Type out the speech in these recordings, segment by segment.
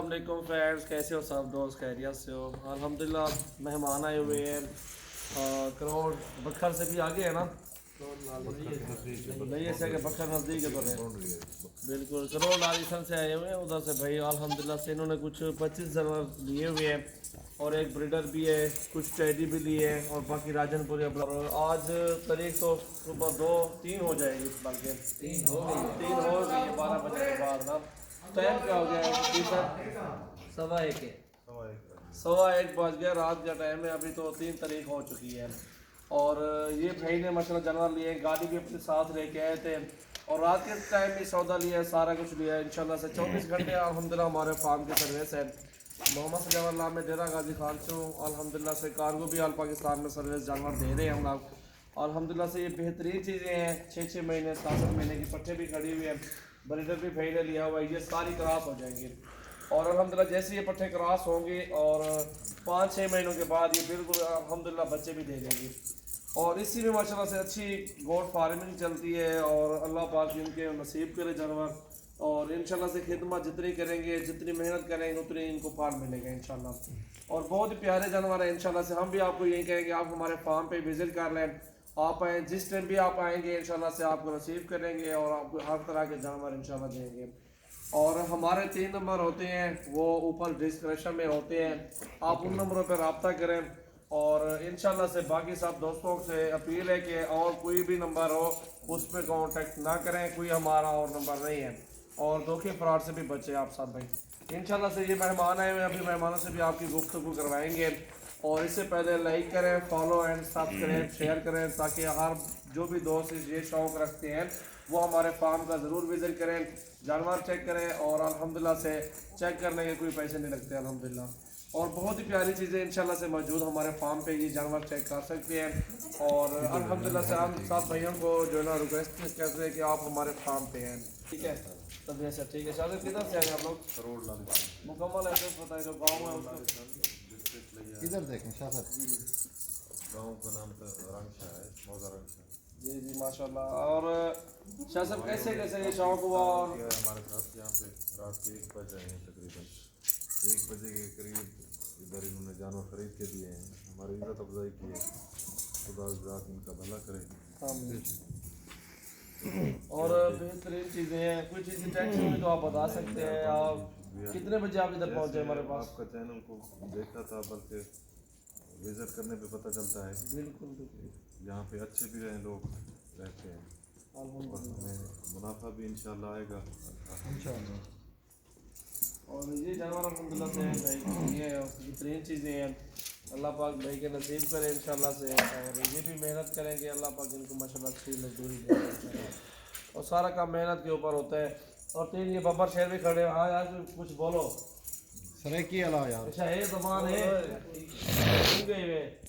अस्सलाम वालेकुम फ्रेंड्स, कैसे हो सब दोस्त? खैरियत से हो? अल्हम्दुलिल्लाह मेहमान आए हुए हैं करोड़ बखर से भी आगे है ना, नहीं ऐसे कि बखर नज़दीक है तो है बिल्कुल। करोड़ लालिसन से आए हुए हैं उधर से भाई। अल्हम्दुलिल्लाह से इन्होंने कुछ 25 जानवर लिए हुए हैं और एक ब्रीडर भी है, कुछ टेडी भी लिए हैं और बाकी राजनपुरी। और आज तारीख तो सुबह 2-3 हो जाएगी, बल्कि 3 हो गई है 12 बजे के बाद ना। टाइम क्या हो गया है सर? सवा एक बज गया, रात का टाइम है। अभी तो 3 तारीख हो चुकी है। और ये भाई ने माशाल्लाह जानवर लिए, गाड़ी भी अपने साथ लेके आए थे और रात के टाइम भी सौदा लिया है, सारा कुछ लिया है इंशाल्लाह से। 24 घंटे अल्हम्दुलिल्लाह हमारे फार्म की सर्विस है। मोहम्मद सजावर नाम में डेरा गाजी खान से हूँ। अल्हम्दुलिल्लाह से कार्गो भी आल पाकिस्तान में सर्विस जानवर दे रहे हैं हम लोग। अल्हम्दुलिल्लाह से ये बेहतरीन चीज़ें हैं। 6-6 महीने 7-7 महीने की पट्टे भी खड़ी हुई है, ब्रीडर भी भाई ने लिया हुआ है, ये सारी क्रॉस हो जाएंगी। और अल्हम्दुलिल्लाह जैसे ये पट्टे क्रॉस होंगे और 5-6 महीनों के बाद ये बिल्कुल अल्हम्दुलिल्लाह बच्चे भी दे देंगी। और इसी में माशाल्लाह से अच्छी गोट फार्मिंग चलती है और अल्लाह पाक इनके नसीब करे जानवर। और इंशाल्लाह से खिदमत जितनी करेंगे, जितनी मेहनत करेंगे, उतनी इनको फार्म मिलेगा इंशाल्लाह। और बहुत ही प्यारे जानवर है इंशाल्लाह से। हम भी आपको यही कहेंगे आप हमारे फार्म पे विजिट कर लें। आप आए, जिस टाइम भी आप आएंगे इंशाल्लाह से आपको रिसीव करेंगे और आपको हर तरह के जानवर इंशाल्लाह देंगे। और हमारे 3 नंबर होते हैं, वो ऊपर डिस्क्रिप्शन में होते हैं, आप उन नंबरों पर रब्ता करें। और इंशाल्लाह से बाकी सब दोस्तों से अपील है कि और कोई भी नंबर हो उस पर कांटेक्ट ना करें, कोई हमारा और नंबर नहीं है। और धोखे फ्रॉड से भी बचे आप सब भाई। इंशाल्लाह से ये मेहमान आए हुए हैं, अभी मेहमानों से भी आपकी गुफ्तगू करवाएंगे। और इससे पहले लाइक करें, फॉलो एंड सब्सक्राइब शेयर करें, ताकि हर जो भी दोस्त ये शौक़ रखते हैं वो हमारे फार्म का ज़रूर विज़िट करें, जानवर चेक करें। और अल्हम्दुलिल्लाह से चेक करने के कोई पैसे नहीं लगते अल्हम्दुलिल्लाह। और बहुत ही प्यारी चीज़ें इंशाल्लाह से मौजूद हमारे फार्म पे, ये जानवर चेक कर सकते हैं। और अल्हम्दुलिल्लाह से हम सब भाइयों को जो है ना रिक्वेस्ट करते हैं कि आप हमारे फार्म पे हैं, ठीक है? तब ऐसा ठीक है। शायद किधर से आए आप लोग? मुकम्मल एड्रेस बताएं जो गाँव है उसका। किधर देखें शासक गाँव का नाम तो रंगशाह है, मौजा रंगशाह। जी जी माशाल्लाह। और शाह साहब कैसे कैसे ये शौक हुआ? और हमारे साथ यहाँ पे रात के 1 बज रहे हैं, तकरीबन 1 बजे के करीब इधर इन्होंने जानवर खरीद के दिए हैं। हमारी इज्जत अफजाई की है, खुदा ज़ात इनका भला करे। और बेहतरीन चीज़ें हैं, कोई चीज़ की टेंशन हुई तो आप बता सकते हैं। आप कितने बजे आप इधर पहुँचे हमारे पास? आपका चैनल को देखा था, बल्कि विज़िट करने पे पता चलता है बिल्कुल बिल्कुल। यहाँ पे अच्छे भी रहे लोग रहते हैं और हमें मुनाफा भी इंशाल्लाह आएगा इंशाअल्लाह। और ये जानवर अल्हम्दुलिल्लाह से भाई ये बेहतरीन चीज़ें हैं, अल्लाह पाक भाई के नसीब करे इंशाल्लाह से। और ये भी मेहनत करेंगे, अल्लाह पाक इनको माशाल्लाह अच्छी मजदूरी देंगे और सारा काम मेहनत के ऊपर होता है। और 3 ये बब्बर शेर भी खड़े हैं। हाँ यार कुछ बोलो। सरेकी अला यार अच्छा है जबान है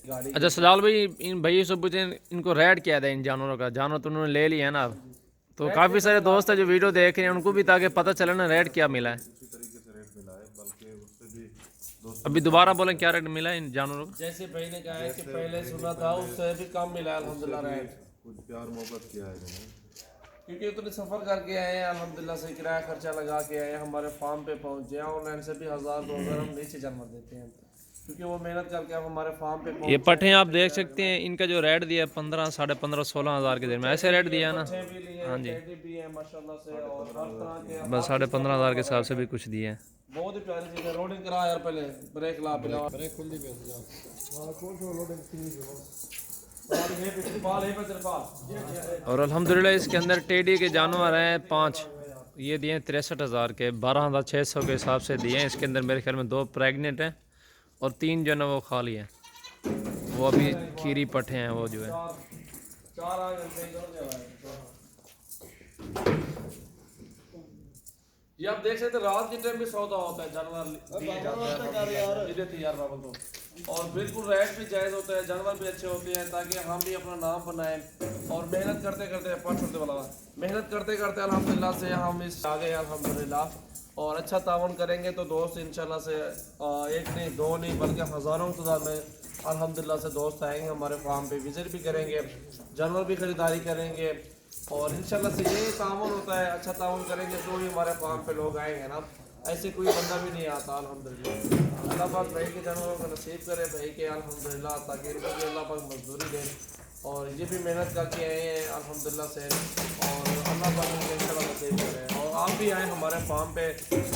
गाड़ी। अच्छा सजाल भाई, इन भैया से पूछे इनको रेड किया था इन जानवरों का। जानवर तो उन्होंने ले लिया ना, तो काफ़ी सारे दोस्त हैं जो वीडियो देख रहे हैं, उनको भी ताकि पता चले ना रेड क्या मिला है। उसी तरीके से रेट मिला है, बल्कि उससे भी दोस्त अभी दोबारा बोलें क्या रेट मिला है इन जानवरों को? जैसे भाई ने कहा है कि पहले सुना था उससे भी कम मिला अल्हम्दुलिल्लाह रेट, कुछ प्यार मोहब्बत किया है इन्होंने। क्योंकि उतने सफ़र करके आए हैं अल्हम्दुलिल्लाह से, किराया खर्चा लगा के आए हैं, हमारे फार्म पे पहुँचे हैं। ऑनलाइन से भी 1000-2000 हम नीचे जानवर देते हैं, क्योंकि वो मेहनत करके अब हमारे फार्म पे ये पट्टे आप देख सकते हैं, इनका जो रेट दिया 15, 15.5, 16 हज़ार के दरमियान ऐसे रेट दिया ना। हाँ जी भी है माशाल्लाह से। और हर तरह के बस 15.5 हज़ार के हिसाब से भी कुछ दिए हैं। बहुत ही प्यारी चीज़ है। लोडिंग करा यार, पहले ब्रेक ला पिला ब्रेक खुल दी पे जा हां कौन सा लोडिंग थी जो और अल्हम्दुलिल्लाह इसके अंदर टेडी के जानवर हैं 5, ये दिए 63 हज़ार के, 12,600 के हिसाब से दिए हैं। इसके अंदर मेरे ख्याल में 2 प्रेग्नेंट हैं और 3 जो है ना वो खाली हैं, वो अभी खीरी पट्टे हैं वो जो है। ये आप देख सकते हैं रात के टाइम भी सौदा होता है, जानवर दिए जाते हैं और बिल्कुल रेट भी जायज़ होता है, जानवर भी अच्छे होते हैं, ताकि हम भी अपना नाम बनाएं। और मेहनत करते करते मेहनत करते करते अल्हम्दुलिल्लाह से हम इस आ गए अल्हम्दुलिल्लाह। और अच्छा तावन करेंगे तो दोस्त इंशाल्लाह से 1 नहीं 2 नहीं बल्कि हज़ारों की तादाद में अल्हम्दुलिल्लाह से दोस्त आएंगे हमारे फार्म पे, विजिट भी करेंगे, जानवर भी ख़रीदारी करेंगे। और इंशाल्लाह से यही तावन होता है, अच्छा तावन करेंगे तो ही हमारे फार्म पे लोग आएंगे ना। ऐसे कोई बंदा भी नहीं आता अल्हम्दुलिल्लाह। अल्लाह पाक भाई के जानवरों को नसीब करे भाई के अल्हम्दुलिल्लाह, ताकि इनको भी अल्लाह पाक मजदूरी दे और ये भी मेहनत करके आए हैं अल्हम्दुलिल्लाह से, और अल्लाह पाक इनको इंशाल्लाह नसीब करे। और आप भी आए हमारे फार्म पे,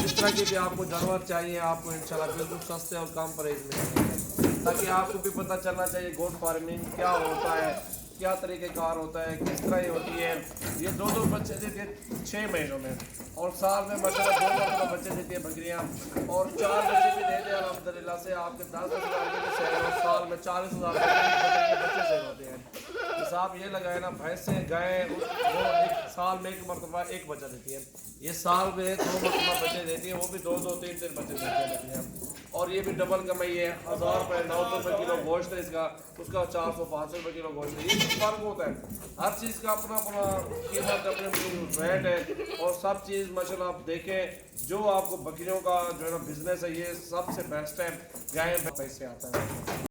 जिस तरह के भी आपको जानवर चाहिए आपको इंशाल्लाह बिल्कुल सस्ते और कम प्राइस में मिलेंगे, ताकि आपको भी पता चलना चाहिए गोट फार्मिंग क्या होता है, क्या तरीक़ेकार होता है, किस तरह ये होती है। ये 2 बच्चे देती है 6 महीनों में, और साल में मतलब 2 मतलब बच्चे देती है बकरियाँ, और 4 बच्चे भी देते हैं अल्हम्दुलिल्लाह से। आपके 10,000 के सेल और साल में 40,000 के बच्चे सेल होते हैं। हिसाब ये लगाए ना, भैंसें गाय वो एक साल में 1 मरतबा 1 बच्चा देती है, ये साल में 2 मरतबा बच्चे देती है, वो भी 2-2, 3-3 बच्चे देती हैं। और ये भी डबल कमाई है, 1000 रुपये 900 रुपये किलो गोश्त है इसका, उसका 400-500 रुपये किलो गोश्त है। ये फर्क होता है, हर चीज़ का अपना अपना कीमत, अपने रेट है, और सब चीज़ माशाल्लाह आप देखें जो आपको बकरियों का जो है ना बिजनेस है ये सबसे बेस्ट है, गाय पैसे आता है।